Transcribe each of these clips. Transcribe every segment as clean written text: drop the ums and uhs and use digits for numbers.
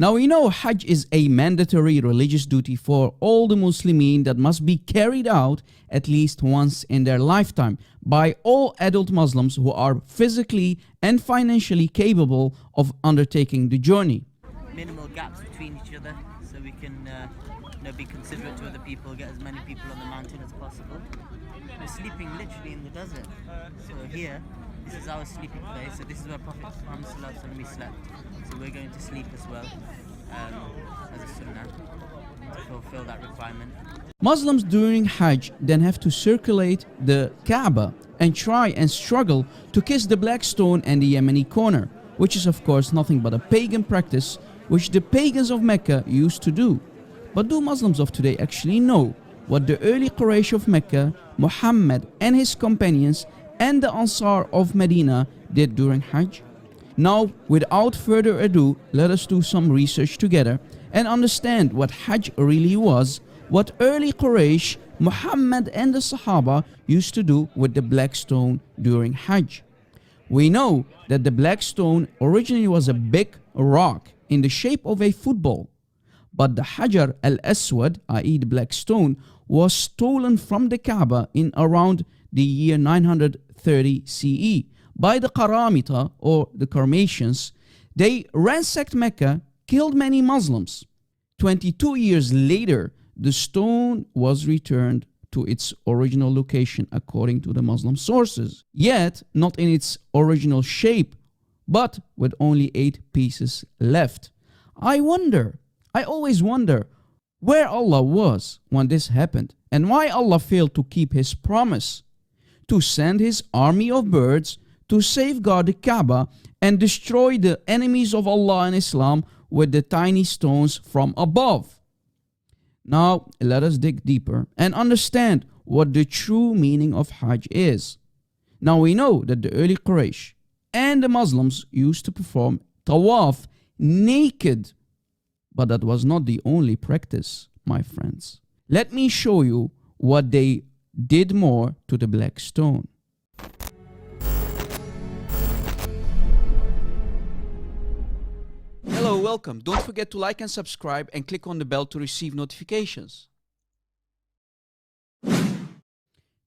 Now we know Hajj is a mandatory religious duty for all the Muslimin that must be carried out at least once in their lifetime by all adult Muslims who are physically and financially capable of undertaking the journey. Minimal gaps between each other so we can be considerate to other people, get as many people on the mountain as possible. We're sleeping literally in the desert. So here, this is our sleeping place. So this is where Prophet Muhammad slept. So we're going to sleep as well as a sunnah to fulfill that requirement. Muslims during Hajj then have to circulate the Kaaba and try and struggle to kiss the black stone and the Yemeni corner, which is of course nothing but a pagan practice which the pagans of Mecca used to do. But do Muslims of today actually know what the early Quraysh of Mecca, Muhammad and his companions and the Ansar of Medina did during Hajj? Now, without further ado, let us do some research together and understand what Hajj really was, what early Quraysh, Muhammad and the Sahaba used to do with the black stone during Hajj. We know that the black stone originally was a big rock in the shape of a football, but the Hajar al-Aswad, i.e. the black stone, was stolen from the Kaaba in around the year 930 CE by the Qaramita or the Karmatians. They ransacked Mecca, killed many Muslims. 22 years later, the stone was returned to its original location according to the Muslim sources, yet not in its original shape, but with only 8 pieces left. I always wonder where Allah was when this happened and why Allah failed to keep his promise to send his army of birds to safeguard the Kaaba and destroy the enemies of Allah and Islam with the tiny stones from above. Now let us dig deeper and understand what the true meaning of Hajj is. Now we know that the early Quraysh and the Muslims used to perform tawaf naked, but that was not the only practice, my friends. Let me show you what they did more to the black stone. Hello, welcome. Don't forget to like and subscribe and click on the bell to receive notifications.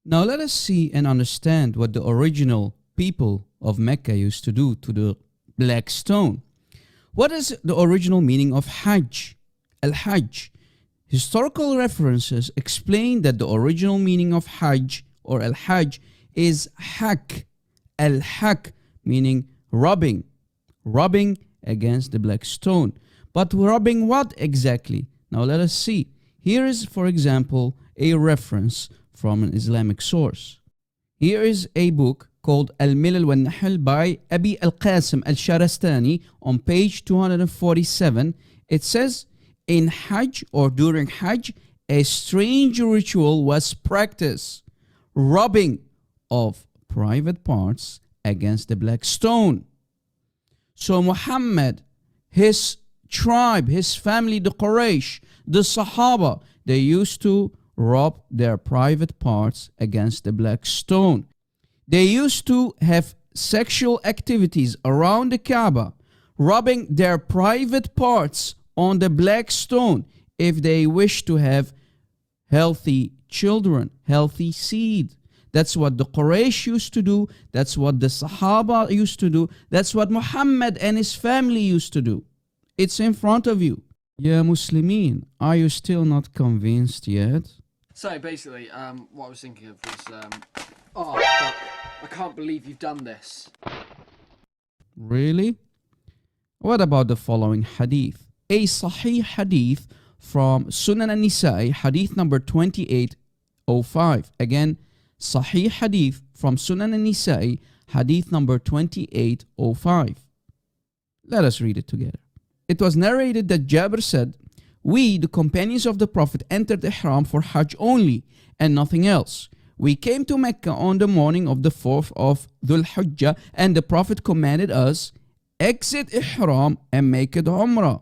Now let us see and understand what the original people of Mecca used to do to the black stone. What is the original meaning of Hajj? Al-Hajj. Historical references explain that the original meaning of Hajj or Al-Hajj is hak. Al-hak meaning rubbing against the black stone. But rubbing what exactly? Now let us see. Here is, for example, a reference from an Islamic source. Here is a book called Al-Milal wal-Nahl by Abi al-Qasim al-Sharastani on page 247. It says, in Hajj or during Hajj, a strange ritual was practiced, rubbing of private parts against the black stone. So Muhammad, his tribe, his family, the Quraysh, the Sahaba, they used to rub their private parts against the black stone. They used to have sexual activities around the Kaaba, rubbing their private parts on the black stone if they wish to have healthy children, healthy seed. That's what the Quraysh used to do. That's what the Sahaba used to do. That's what Muhammad and his family used to do. It's in front of you. Ya Muslimin, are you still not convinced yet? So basically, what I was thinking of was, oh, fuck, I can't believe you've done this. Really? What about the following hadith? A Sahih hadith from Sunan al-Nisa'i, hadith number 2805. Again, Sahih hadith from Sunan al-Nisa'i, hadith number 2805. Let us read it together. It was narrated that Jabir said, we, the companions of the Prophet, entered Ihram for Hajj only and nothing else. We came to Mecca on the morning of the 4th of Dhul Hajj, and the Prophet commanded us, exit Ihram and make it Umrah.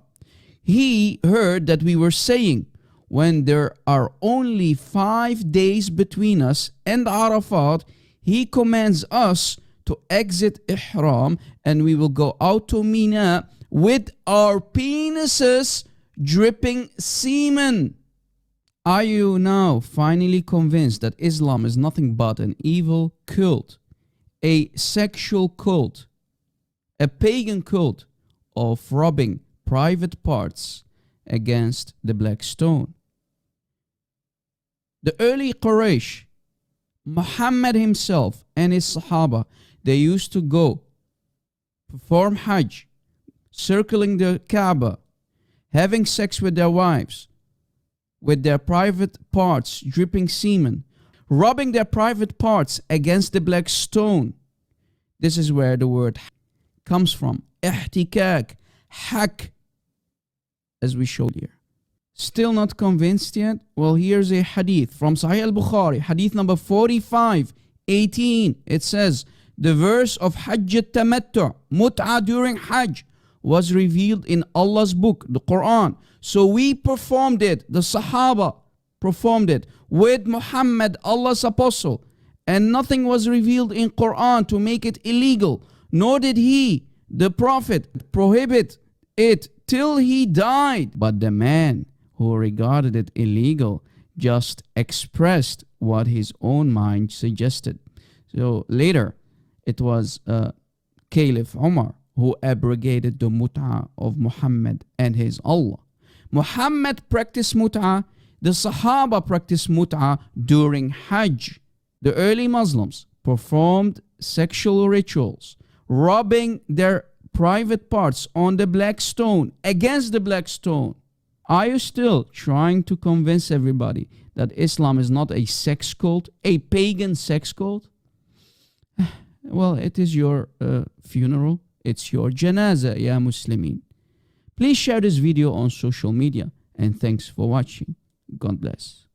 He heard that we were saying, when there are only 5 days between us and Arafat, he commands us to exit Ihram and we will go out to Mina with our penises dripping semen. Are you now finally convinced that Islam is nothing but an evil cult, a sexual cult, a pagan cult of rubbing private parts against the black stone? The early Quraysh, Muhammad himself and his Sahaba, they used to go perform Hajj, circling the Kaaba, having sex with their wives, with their private parts dripping semen, rubbing their private parts against the black stone. This is where the word comes from. Ihtikak, hak, as we showed here. Still not convinced yet? Well, here's a hadith from Sahih al-Bukhari, hadith number 45:18. It says, the verse of Hajj al-Tamattu', mut'ah during Hajj, was revealed in Allah's book, the Quran. So we performed it, the Sahaba performed it with Muhammad, Allah's apostle. And nothing was revealed in Quran to make it illegal. Nor did he, the Prophet, prohibit it till he died. But the man who regarded it illegal just expressed what his own mind suggested. So later, it was Caliph Umar who abrogated the mut'ah of Muhammad and his Allah. Muhammad practiced mut'ah, the Sahaba practiced mut'ah during Hajj. The early Muslims performed sexual rituals, rubbing their private parts on the black stone, against the black stone. Are you still trying to convince everybody that Islam is not a sex cult, a pagan sex cult? Well, it is your funeral. It's your janazah, ya Muslimin. Please share this video on social media, and thanks for watching. God bless.